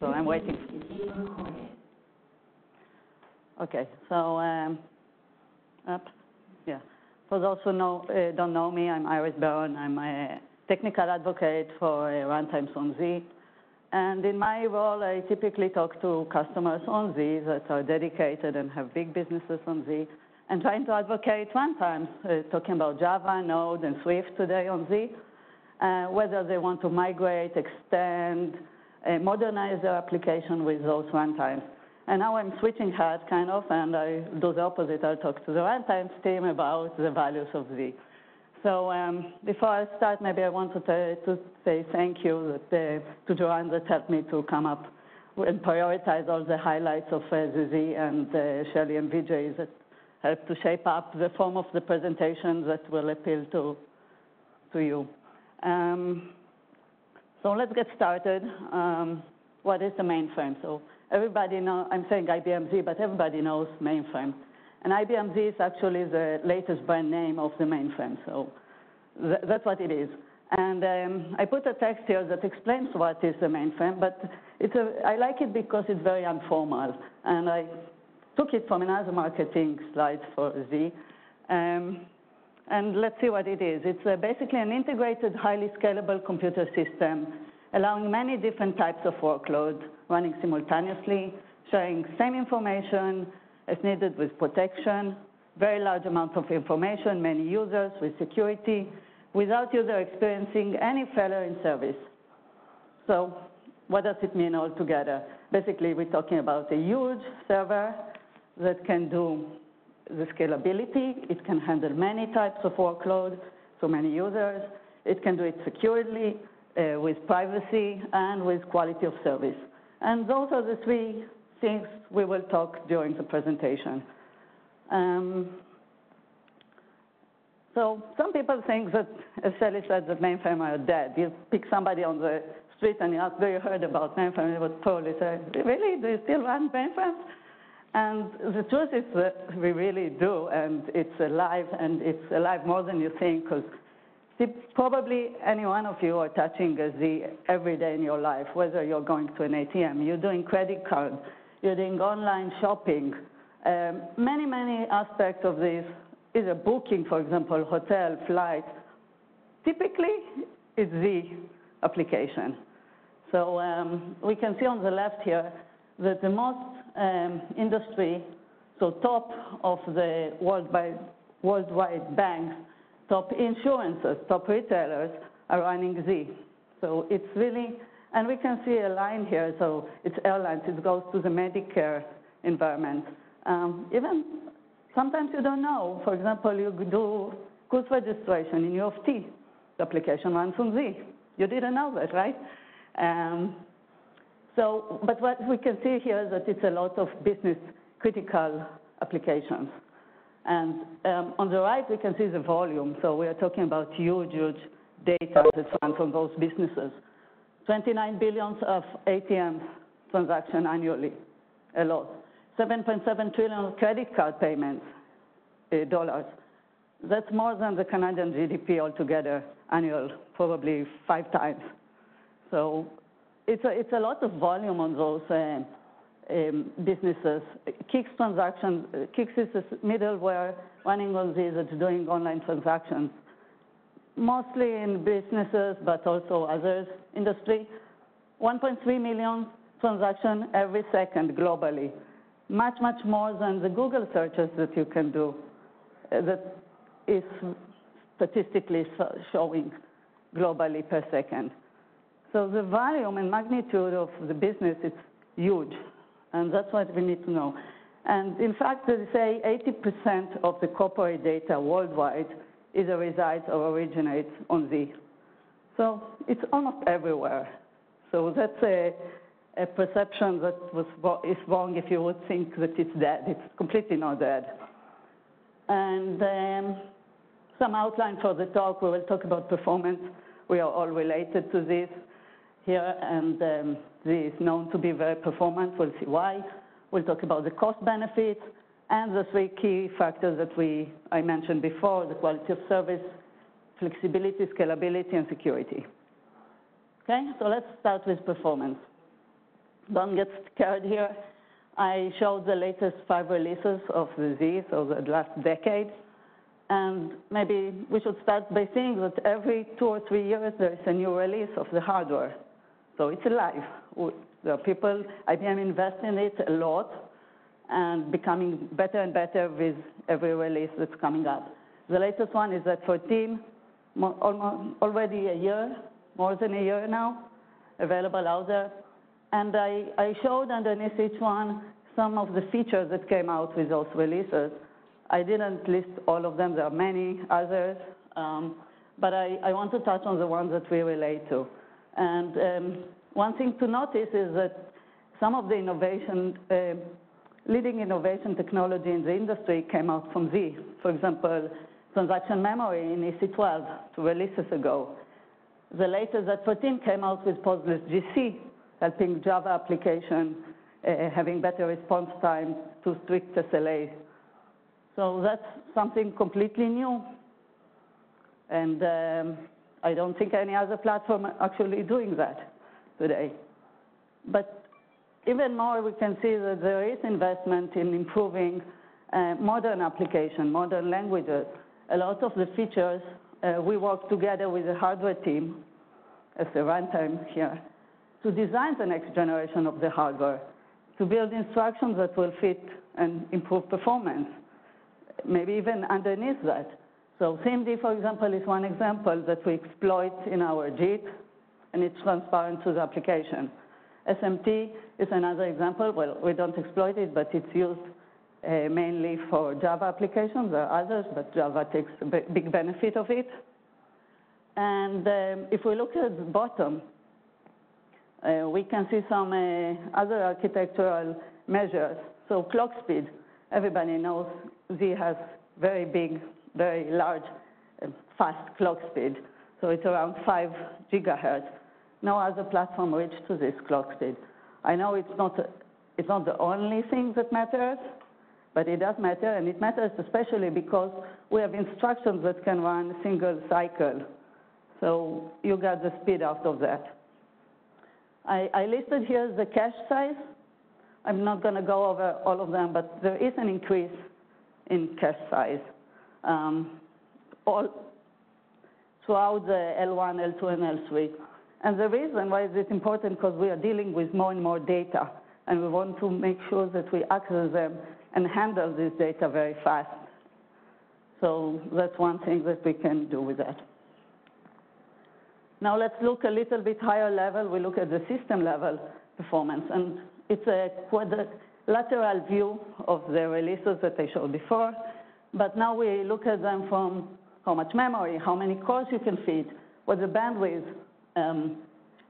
So I'm waiting. Okay, so yeah. For those who don't know me, I'm Iris Baron. I'm a technical advocate for runtimes on Z. And in my role, I typically talk to customers on Z that are dedicated and have big businesses on Z, and trying to advocate runtimes, talking about Java, Node, and Swift today on Z, whether they want to migrate, extend, modernize their application with those runtimes. And now I'm switching hats, kind of, and I do the opposite. I'll talk to the runtimes team about the values of Z. So before I start, maybe I want to say thank you to Joanne that helped me to come up and prioritize all the highlights of the Z, and Shelley and Vijay that helped to shape up the form of the presentation that will appeal to you. So let's get started. What is the mainframe? So everybody knows, I'm saying IBM Z, but everybody knows mainframe. And IBM Z is actually the latest brand name of the mainframe. So that's what it is. And I put a text here that explains what is the mainframe, but I like it because it's very informal. And I took it from another marketing slide for Z. And let's see what it is. It's basically an integrated, highly scalable computer system, allowing many different types of workloads running simultaneously, sharing same information as needed with protection, very large amount of information, many users with security, without user experiencing any failure in service. So what does it mean altogether? Basically, we're talking about a huge server that can do the scalability. It can handle many types of workload, so many users. It can do it securely, with privacy, and with quality of service. And those are the three things we will talk during the presentation. So some people think that, as Shelley said, that mainframe are dead. You pick somebody on the street and you ask, do you heard about mainframe? They would probably say, really, do you still run mainframes? And the truth is that we really do, and it's alive more than you think, because probably any one of you are touching a Z every day in your life, whether you're going to an ATM, you're doing credit card, you're doing online shopping. Many, many aspects of this, either booking, for example, hotel, flight. Typically, it's Z application. So we can see on the left here that the most industry, so top of the worldwide banks, top insurances, top retailers are running Z. So it's really, and we can see a line here, so it's airlines, it goes to the Medicare environment. Even sometimes you don't know. For example, you do goods registration in U of T. The application runs on Z. You didn't know that, right? But what we can see here is that it's a lot of business critical applications. And on the right, we can see the volume. So we are talking about huge, huge data that runs on those businesses. 29 billion of ATM transactions annually, a lot. 7.7 trillion credit card payments, dollars. That's more than the Canadian GDP altogether, annual, probably 5 times. So it's a lot of volume on those businesses. Kix transactions, Kix is a middleware running on Z that's doing online transactions, mostly in businesses, but also others industry. 1.3 million transactions every second globally. Much, much more than the Google searches that you can do that is statistically showing globally per second. So the volume and magnitude of the business is huge, and that's what we need to know. And in fact, they say 80% of the corporate data worldwide either resides or originates on Z. So it's almost everywhere. So that's a perception that is wrong if you would think that it's dead. It's completely not dead. And some outline for the talk. We will talk about performance. We are all related to this here, and this is known to be very performant. We'll see why. We'll talk about the cost benefits and the 3 key factors that I mentioned before: the quality of service, flexibility, scalability, and security. Okay, so let's start with performance. don't get scared here. I showed the latest 5 releases of the Z, so the last decade. And maybe we should start by seeing that every 2 or 3 years, there is a new release of the hardware. So it's alive. There are people, IBM invest in it a lot and becoming better and better with every release that's coming up. The latest one is at 14, already a year, more than a year now, available out there. And I showed underneath each one some of the features that came out with those releases. I didn't list all of them. There are many others. But I want to touch on the ones that we relate to. And one thing to notice is that some of the innovation, leading innovation technology in the industry came out from Z. For example, transaction memory in EC12, 2 releases ago. The latest at 14 came out with PostgreSC, helping Java application having better response time to strict SLA. So that's something completely new. And I don't think any other platform are actually doing that today. But even more, we can see that there is investment in improving modern application, modern languages. A lot of the features, we work together with the hardware team as a runtime here to design the next generation of the hardware, to build instructions that will fit and improve performance, maybe even underneath that. So CMD, for example, is one example that we exploit in our JIT, and it's transparent to the application. SMT is another example. Well, we don't exploit it, but it's used mainly for Java applications. There are others, but Java takes a big benefit of it. And if we look at the bottom, we can see some other architectural measures. So clock speed, everybody knows Z has very big, very large, fast clock speed. So it's around 5 gigahertz. No other platform reached to this clock speed. I know it's not the only thing that matters, but it does matter, and it matters especially because we have instructions that can run a single cycle. So you got the speed out of that. I listed here the cache size. I'm not going to go over all of them, but there is an increase in cache size all throughout the L1, L2, and L3. And the reason why is it important, because we are dealing with more and more data, and we want to make sure that we access them and handle this data very fast. So that's one thing that we can do with that. Now let's look a little bit higher level. We look at the system level performance. And it's a quadrilateral view of the releases that I showed before. But now we look at them from how much memory, how many cores you can feed, what the bandwidth.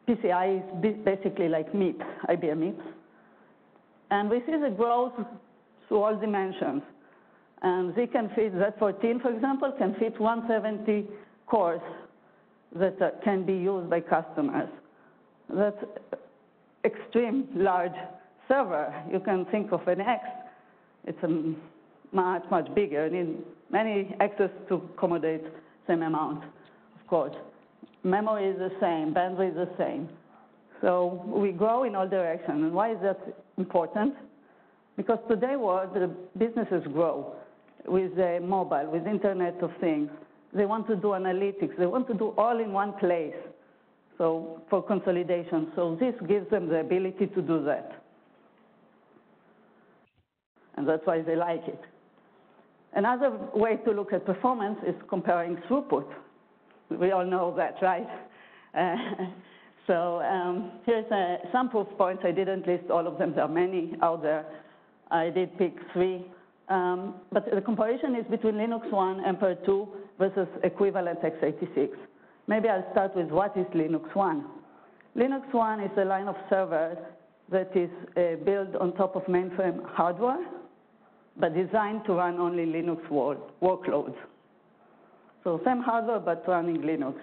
PCI is basically like MIPS, IBM MIPS. And we see the growth through all dimensions. And Z can feed, Z14, for example, can fit 170 cores that can be used by customers. That's extreme large server. You can think of an X. It's much, much bigger. You need many X's to accommodate same amount, of course. Memory is the same, bandwidth is the same. So we grow in all directions. And why is that important? Because today, the businesses grow with mobile, with Internet of Things. They want to do analytics. They want to do all in one place. So for consolidation. So this gives them the ability to do that. And that's why they like it. Another way to look at performance is comparing throughput. We all know that, right? Here's some proof points. I didn't list all of them. There are many out there. I did pick 3. But the comparison is between Linux 1, Ampere 2 versus equivalent x86. Maybe I'll start with what is Linux 1. Linux 1 is a line of servers that is built on top of mainframe hardware, but designed to run only Linux workloads. So same hardware, but running Linux.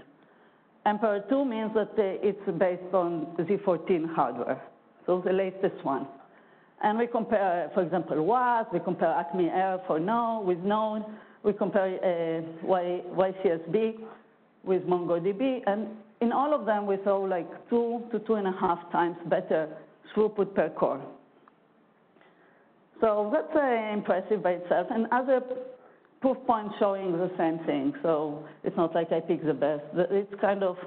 Ampere 2 means that it's based on Z14 hardware, so the latest one. And we compare, for example, WAS, we compare Acme Air for with Node, we compare YCSB with MongoDB, and in all of them we saw like 2 to 2.5 times better throughput per core. So that's impressive by itself, and other proof points showing the same thing. So it's not like I pick the best. It's kind of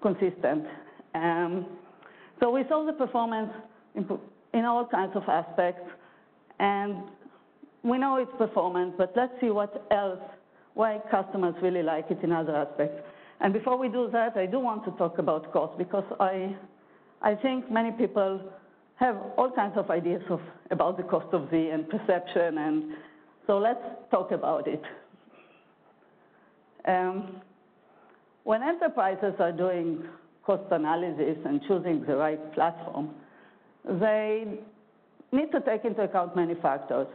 consistent. So we saw the performance in all kinds of aspects, and we know it's performance, but let's see what else, why customers really like it in other aspects. And before we do that, I do want to talk about cost, because I think many people have all kinds of ideas about the cost of Z and perception, and so let's talk about it. When enterprises are doing cost analysis and choosing the right platform, they need to take into account many factors.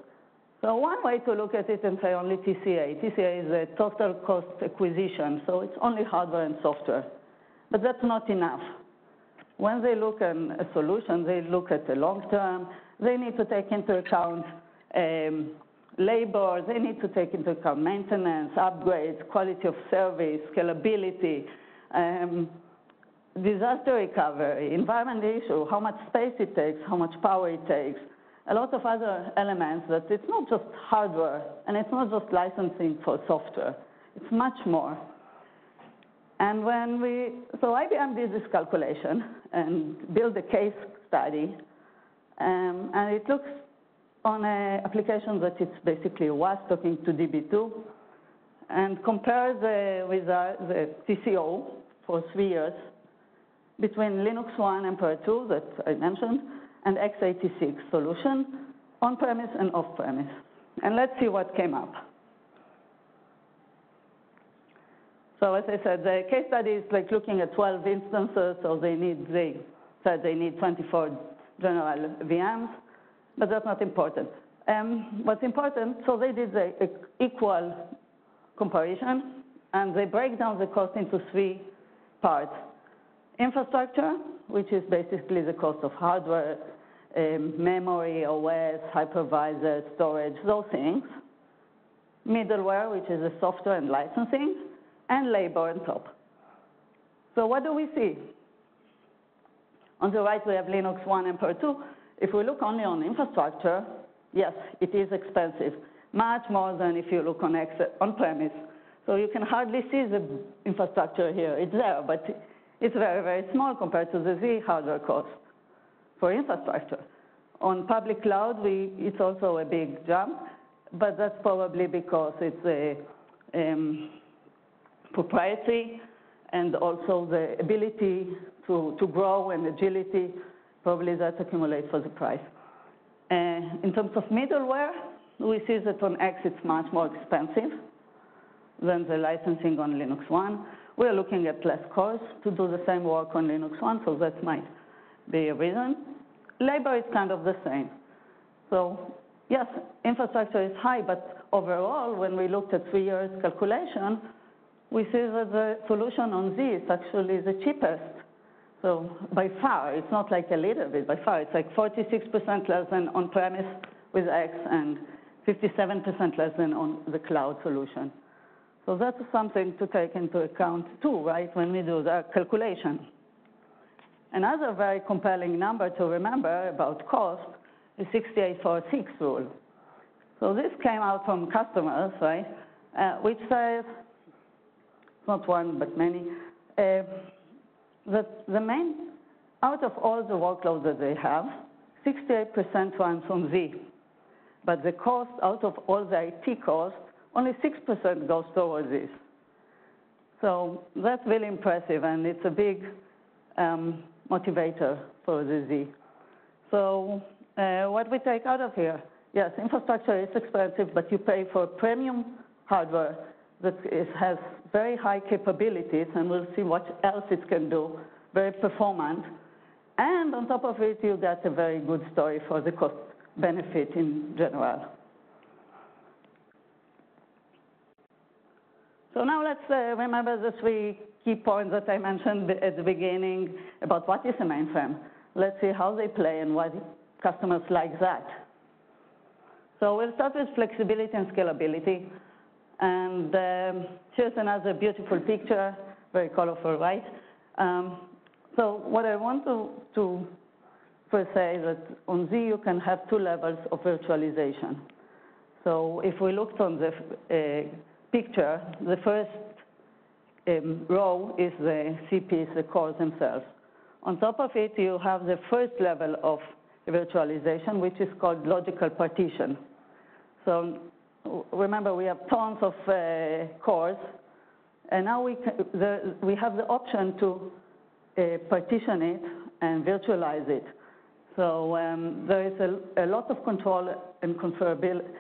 So one way to look at it and say only TCA. TCA is a total cost acquisition, so it's only hardware and software. But that's not enough. When they look at a solution, they look at the long term. They need to take into account labor. They need to take into account maintenance, upgrades, quality of service, scalability, disaster recovery, environment issue, how much space it takes, how much power it takes, a lot of other elements that it's not just hardware, and it's not just licensing for software. It's much more. And so IBM did this calculation and built a case study, and it looks on an application that it's basically WAS talking to DB2, and compares with the TCO for 3 years between Linux One Emperor 2 that I mentioned and x86 solution, on-premise and off-premise. And let's see what came up. So as I said, the case study is like looking at 12 instances, so they said they need 24 general VMs, but that's not important. What's important, so they did the equal comparison, and they break down the cost into 3 parts. Infrastructure, which is basically the cost of hardware, memory, OS, hypervisor, storage, those things. Middleware, which is the software and licensing, and labor on top. So what do we see? On the right, we have Linux One Emperor 2. If we look only on infrastructure, yes, it is expensive, much more than if you look on-premise. So you can hardly see the infrastructure here. It's there, but it's very, very small compared to the Z hardware cost for infrastructure. On public cloud, it's also a big jump, but that's probably because it's proprietary, and also the ability to grow and agility, probably that accumulates for the price. In terms of middleware, we see that on X it's much more expensive than the licensing on Linux One. We're looking at less cores to do the same work on Linux One, so that might be a reason. Labor is kind of the same. So yes, infrastructure is high, but overall, when we looked at 3 years calculation, we see that the solution on Z is actually the cheapest. So by far, it's not like a little bit, by far, it's like 46% less than on-premise with X and 57% less than on the cloud solution. So that's something to take into account too, right, when we do the calculation. Another very compelling number to remember about cost is 6846 rule. So this came out from customers, right, which says, not one, but many, that out of all the workloads that they have, 68% runs on Z. But the cost out of all the IT costs, only 6% goes towards this. So that's really impressive, and it's a big motivator for the Z. So what we take out of here, yes, infrastructure is expensive, but you pay for premium hardware that has very high capabilities, and we'll see what else it can do, very performant. And on top of it, you get a very good story for the cost benefit in general. So now let's remember the 3 key points that I mentioned at the beginning about what is a mainframe. Let's see how they play and why customers like that. So we'll start with flexibility and scalability. And here's another beautiful picture, very colorful, right? So what I want to first say that on Z you can have two levels of virtualization. So if we looked on the picture, the first row is the CPs, the cores themselves. On top of it, you have the first level of virtualization, which is called logical partition. So remember, we have tons of cores, and now we have the option to partition it and virtualize it. So there is a lot of control and configurable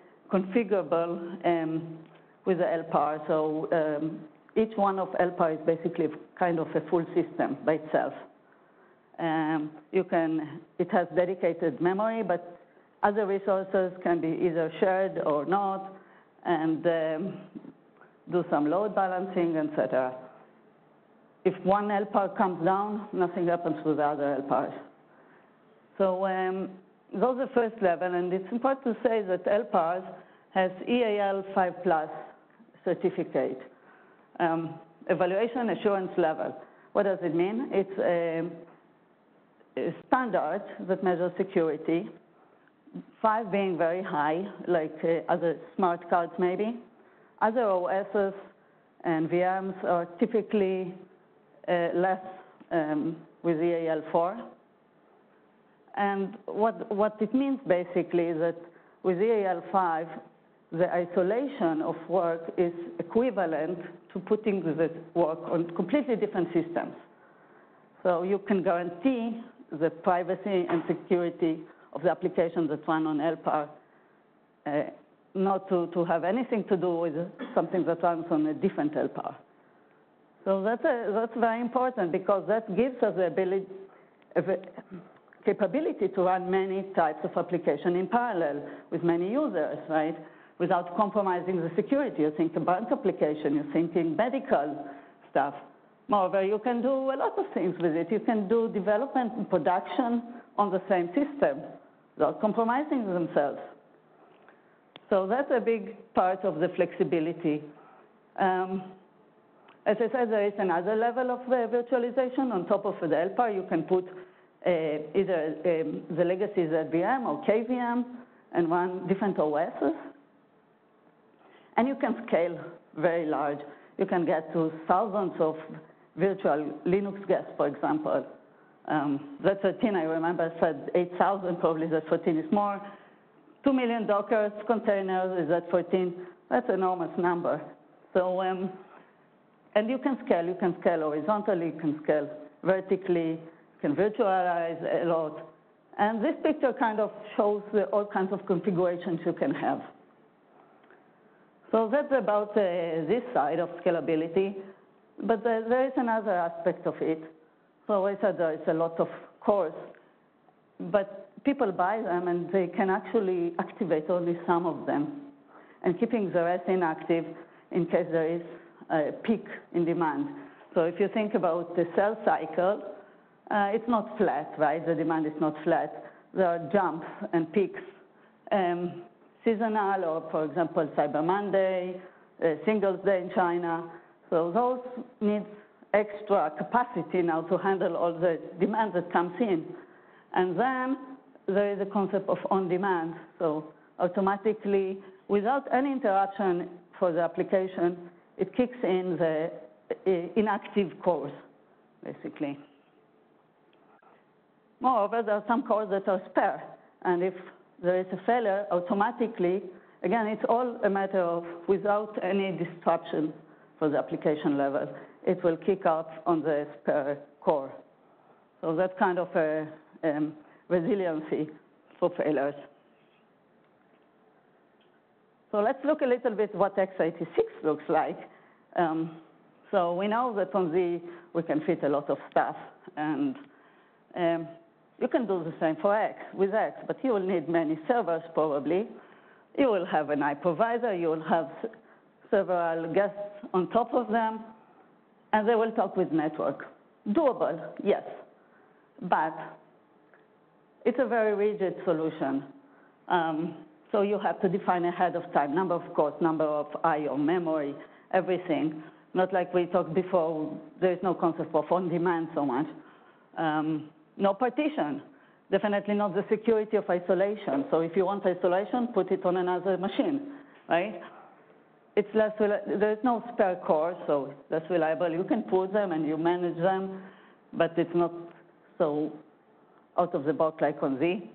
with the LPAR. So each one of LPAR is basically kind of a full system by itself. It has dedicated memory, but other resources can be either shared or not, and do some load balancing, etc. If one LPAR comes down, nothing happens to the other LPARs. So those are the first level, and it's important to say that LPARs has EAL 5+ certificate, evaluation assurance level. What does it mean? It's a standard that measures security, 5 being very high, like other smart cards maybe. Other OSs and VMs are typically less with EAL 4. And what it means basically is that with EAL 5, the isolation of work is equivalent to putting the work on completely different systems. So you can guarantee the privacy and security of the applications that run on LPAR, not to have anything to do with something that runs on a different LPAR. So that's very important, because that gives us the capability to run many types of application in parallel with many users, right? Without compromising the security. You think a bank application, you're thinking medical stuff. Moreover, you can do a lot of things with it. You can do development and production on the same system without compromising themselves. So that's a big part of the flexibility. As I said, there is another level of virtualization. On top of the LPAR, you can put either the legacy ZVM or KVM and run different OSs. And you can scale very large. You can get to thousands of virtual Linux guests, for example. Z13, I remember, said 8,000, probably Z14 is more. 2 million Docker containers is Z14. That's an enormous number. So, and you can scale horizontally, you can scale vertically, you can virtualize a lot. And this picture kind of shows all kinds of configurations you can have. So that's about this side of scalability. But there is another aspect of it. So I said there is a lot of cores, but people buy them and they can actually activate only some of them, and keeping the rest inactive in case there is a peak in demand. So if you think about the sales cycle, it's not flat, right? The demand is not flat. There are jumps and peaks, seasonal, or for example, Cyber Monday, Singles Day in China. So those need extra capacity now to handle all the demand that comes in. And then there is a concept of on-demand. So automatically, without any interruption for the application, it kicks in the inactive cores, basically. Moreover, there are some cores that are spare. And if there is a failure, automatically, again, it's all a matter of without any disruption for the application level, it will kick off on the spare core. So that's kind of a resiliency for failures. So let's look a little bit what x86 looks like. So we know that on Z we can fit a lot of stuff, and you can do the same for X with X, but you will need many servers probably. You will have an hypervisor, you will have several guests on top of them, and they will talk with network. Doable, yes, but it's a very rigid solution. So you have to define ahead of time, number of cores, number of I/O, memory, everything. Not like we talked before, there is no concept of on-demand so much. No partition. Definitely not the security of isolation. So if you want isolation, put it on another machine, right? It's less, there's no spare core, so it's less reliable. You can put them and you manage them, but it's not so out of the box like on Z.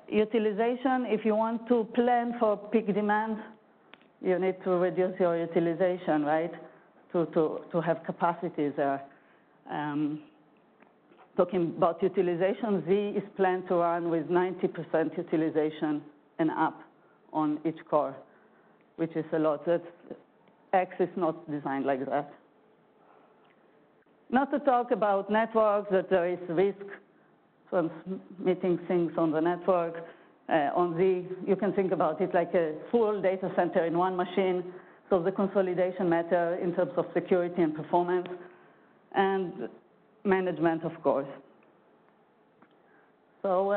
Utilization, if you want to plan for peak demand, you need to reduce your utilization, right, to have capacity there. Talking about utilization, Z is planned to run with 90% utilization and up on each core, which is a lot. X is not designed like that. Not to talk about networks, that there is risk transmitting things on the network. On Z, you can think about it like a full data center in one machine. So the consolidation matter in terms of security and performance, and management, of course. So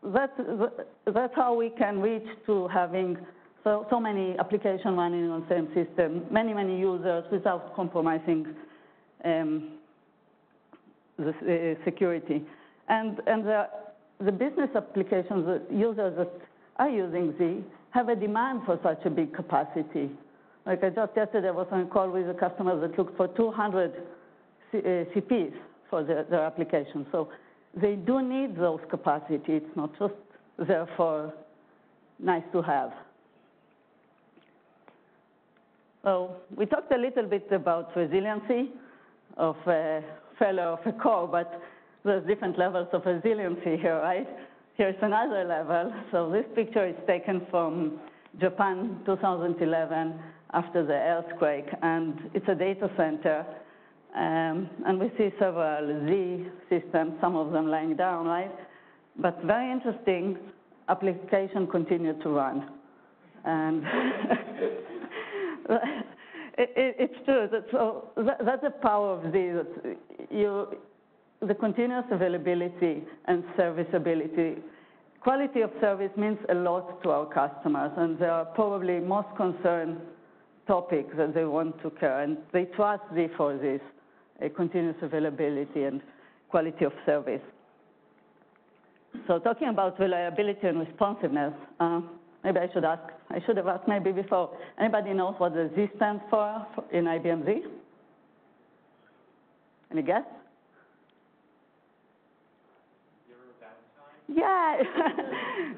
that's how we can reach to having so many applications running on the same system, many users without compromising the security. And the business applications, the users that are using Z have a demand for such a big capacity. Like I just yesterday was on a call with a customer that looked for 200 CPs for their application. So they do need those capacity. It's not just there for nice to have. So we talked a little bit about resiliency of failure of a core, but there's different levels of resiliency here, right? Here's another level. So this picture is taken from Japan, 2011, after the earthquake, and it's a data center. And we see several Z systems, some of them lying down, right? But very interesting, application continued to run. And it's true. That's the power of Z. The continuous availability and serviceability. Quality of service means a lot to our customers, and they are probably most concerned topics that they want to care, and they trust Z for this, continuous availability and quality of service. So talking about reliability and responsiveness, maybe I should have asked maybe before, anybody knows what the Z stands for in IBM Z? Any guess? Yeah,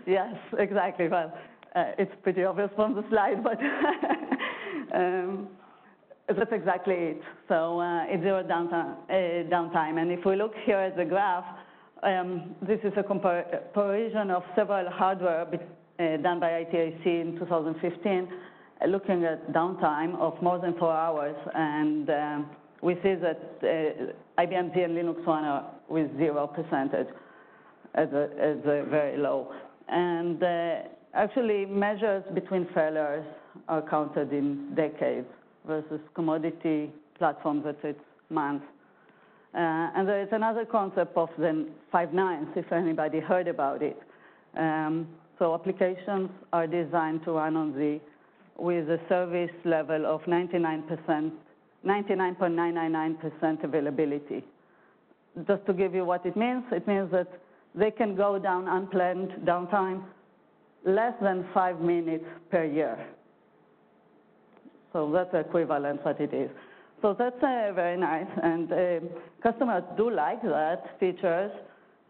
yes, exactly. Well, it's pretty obvious from the slide, but that's exactly it. So it's zero downtime. And if we look here at the graph, this is a comparison of several hardware done by ITIC in 2015, looking at downtime of more than 4 hours. And we see that IBM Z and Linux One are with 0%. As a very low. And actually, measures between failures are counted in decades versus commodity platforms that it's months. And there is another concept of the 5 nines, if anybody heard about it. So applications are designed to run on Z with a service level of 99.999% availability. Just to give you what it means that they can go down unplanned downtime less than 5 minutes per year. So that's equivalent what it is. So that's very nice, and customers do like that features,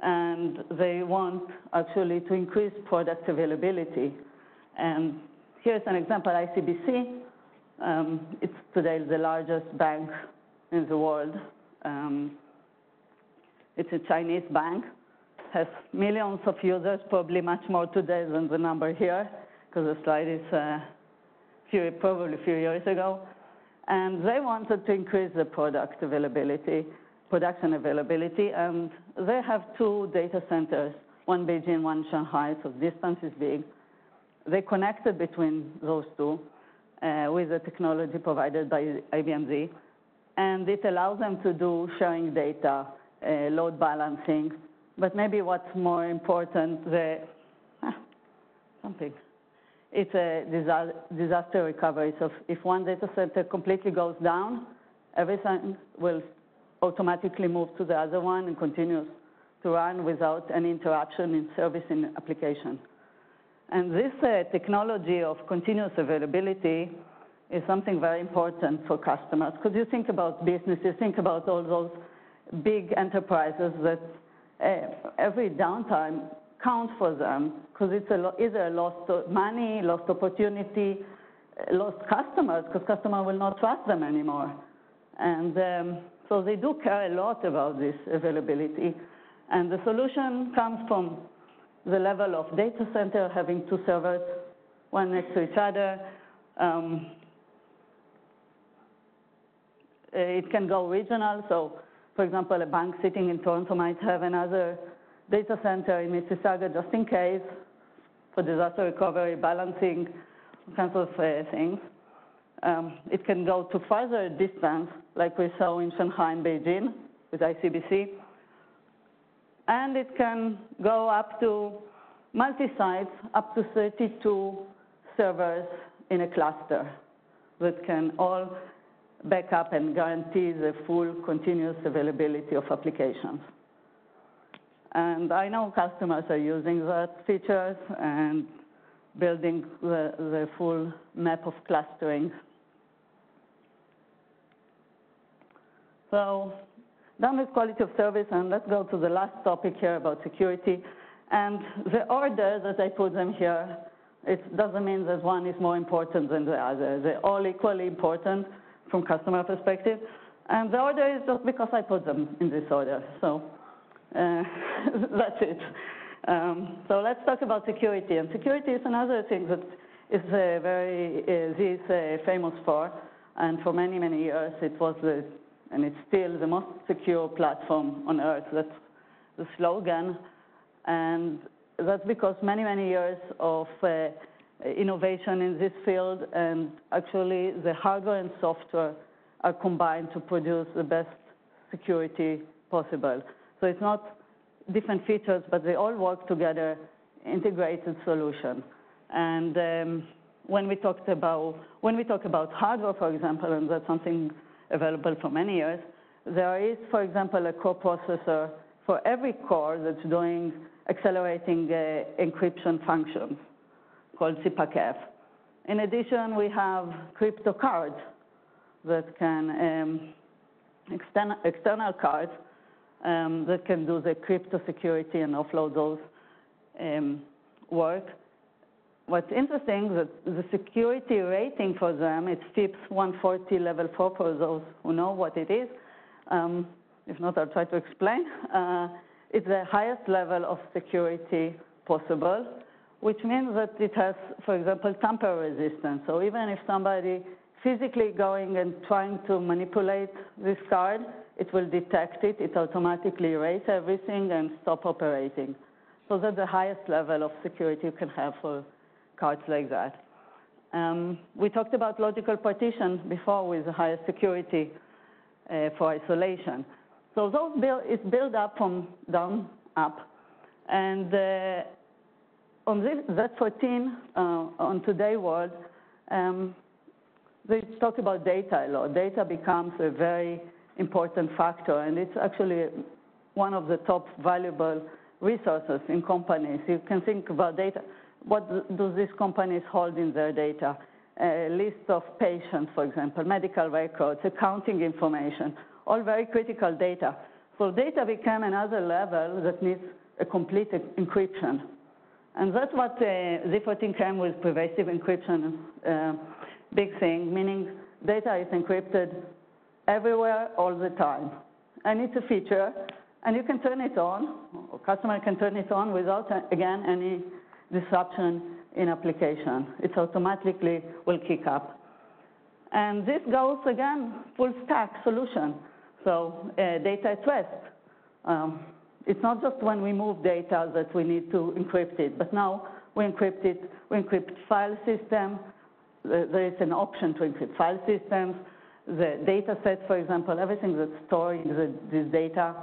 and they want actually to increase product availability. And here's an example, ICBC. It's today the largest bank in the world. It's a Chinese bank. Has millions of users, probably much more today than the number here, because the slide is probably a few years ago. And they wanted to increase the product availability, production availability, and they have 2 data centers, one Beijing, one Shanghai, so distance is big. They connected between those 2 with the technology provided by IBM Z, and it allows them to do sharing data, load balancing. But maybe what's more important, it's a disaster recovery. So if one data center completely goes down, everything will automatically move to the other one and continues to run without any interruption in service in application. And this technology of continuous availability is something very important for customers, because you think about businesses, think about all those big enterprises that every downtime counts for them, because it's either lost money, lost opportunity, lost customers, because customers will not trust them anymore. And so they do care a lot about this availability. And the solution comes from the level of data center, having two servers, one next to each other. It can go regional. So, for example, a bank sitting in Toronto might have another data center in Mississauga just in case for disaster recovery, balancing, kinds of things. It can go to further distance, like we saw in Shanghai and Beijing with ICBC. And it can go up to multi-sites, up to 32 servers in a cluster that can all back up and guarantee the full continuous availability of applications. And I know customers are using that features and building the full map of clustering. So done with quality of service, and let's go to the last topic here about security. And the order that I put them here, it doesn't mean that one is more important than the other. They're all equally important from customer perspective. And the order is just because I put them in this order. So that's it. So let's talk about security. And security is another thing that is famous for. And for many, many years, it was and it's still the most secure platform on earth. That's the slogan. And that's because many, many years of innovation in this field, and actually the hardware and software are combined to produce the best security possible. So it's not different features, but they all work together, integrated solution. And when we talk about hardware, for example, and that's something available for many years, there is, for example, a core processor for every core that's doing accelerating encryption functions called CPACF. In addition, we have crypto cards that can, external cards that can do the crypto security and offload those work. What's interesting is that the security rating for them, it's FIPS 140 level 4 for those who know what it is. If not, I'll try to explain. It's the highest level of security possible, which means that it has, for example, tamper resistance. So even if somebody physically going and trying to manipulate this card, it will detect it. It automatically erase everything and stop operating. So that's the highest level of security you can have for cards like that. We talked about logical partition before with the highest security for isolation. So those it's built up from down up. And on this Z14, on today's world, they talk about data a lot. Data becomes a very important factor, and it's actually one of the top valuable resources in companies. You can think about data. What do these companies hold in their data? A list of patients, for example, medical records, accounting information, all very critical data. So data became another level that needs a complete encryption. And that's what Z14 came with, pervasive encryption, big thing, meaning data is encrypted everywhere, all the time. And it's a feature, and you can turn it on, or customer can turn it on without, again, any disruption in application. It automatically will kick up. And this goes, again, full stack solution. So data at rest. It's not just when we move data that we need to encrypt it, but now we encrypt it, we encrypt file system. There is an option to encrypt file systems, the data sets, for example, everything that's storing this data.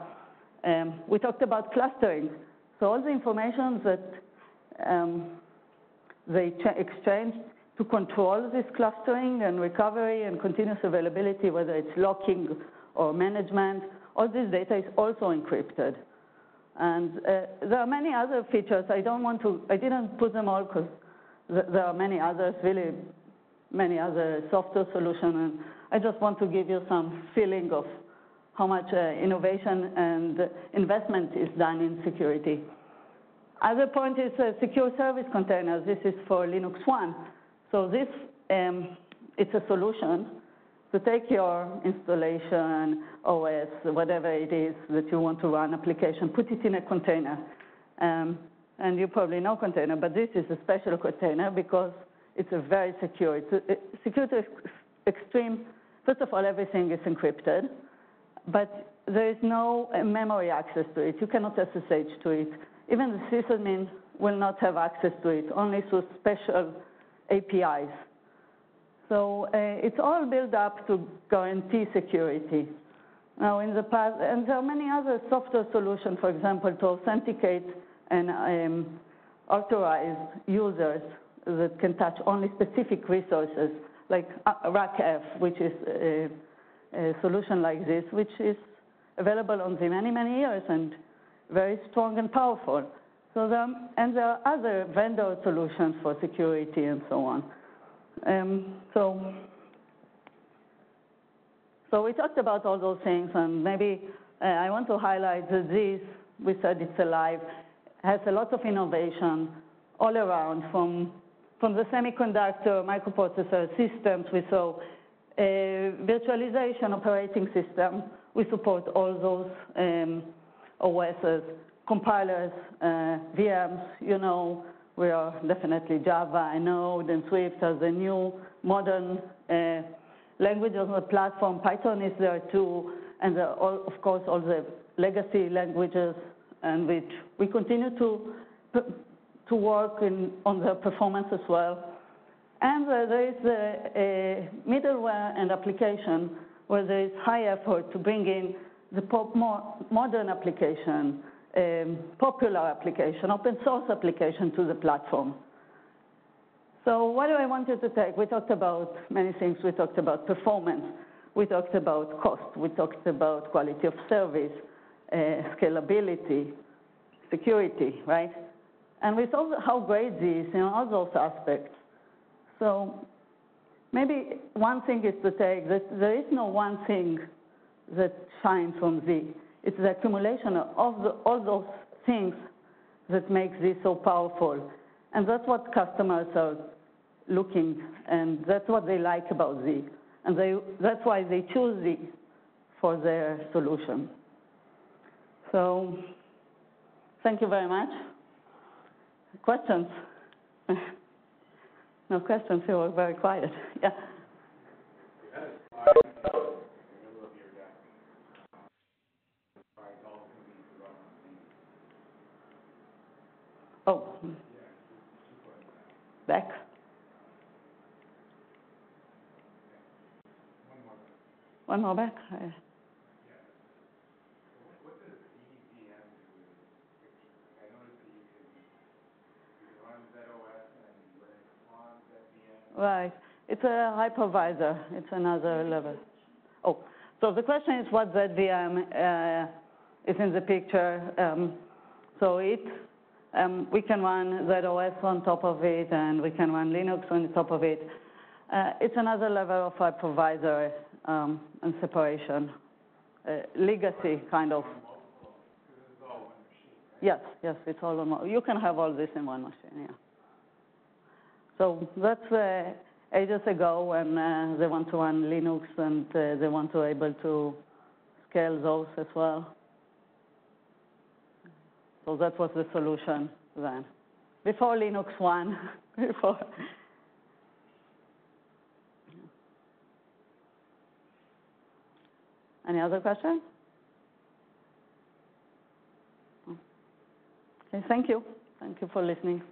We talked about clustering. So all the information that they exchange to control this clustering and recovery and continuous availability, whether it's locking or management, all this data is also encrypted. And there are many other features. I didn't put them all because there are many others, really many other software solutions. And I just want to give you some feeling of how much innovation and investment is done in security. Other point is secure service containers. This is for Linux One. So this, it's a solution to take your installation, OS, whatever it is that you want to run application, put it in a container. And you probably know container, but this is a special container because it's a very secure. It's secure to extreme. First of all, everything is encrypted, but there is no memory access to it. You cannot SSH to it. Even the sysadmin will not have access to it, only through special APIs. So it's all built up to guarantee security. Now, in the past, and there are many other software solutions, for example, to authenticate and authorize users that can touch only specific resources, like RACF, which is a solution like this, which is available on the many, many years and very strong and powerful. So there are other vendor solutions for security and so on. So we talked about all those things, and maybe I want to highlight that this, we said it's alive, has a lot of innovation all around, from the semiconductor, microprocessor systems. We saw virtualization operating system. We support all those OSs, compilers, VMs, you know, we are definitely Java and Node and Swift as the new modern languages on the platform. Python is there too, and of course all the legacy languages, and which we continue to work on the performance as well. And there is a middleware and application where there is high effort to bring in the more modern application, popular application, open source application to the platform. So what do I want you to take? We talked about many things. We talked about performance. We talked about cost. We talked about quality of service, scalability, security, right? And we saw how great this is in all those aspects. So maybe one thing is to take that there is no one thing that shines from Z. It's the accumulation of all those things that makes this so powerful. And that's what customers are looking, and that's what they like about Z. And that's why they choose Z for their solution. So thank you very much. Questions? No questions, you were very quiet. Yeah. Oh, back. One more back. What does EVM do? I noticed that you can run ZOS and Linux on ZVM. Right. It's a hypervisor. It's another level. Oh, so the question is what ZVM is in the picture. So we can run ZOS on top of it, and we can run Linux on top of it. It's another level of hypervisor and separation, legacy kind of. This is all one machine, right? Yes, yes, it's all on one. You can have all this in one machine, yeah. So that's ages ago when they want to run Linux, and they want to be able to scale those as well. So that was the solution then. Before Linux One, before. Any other questions? Okay, thank you. Thank you for listening.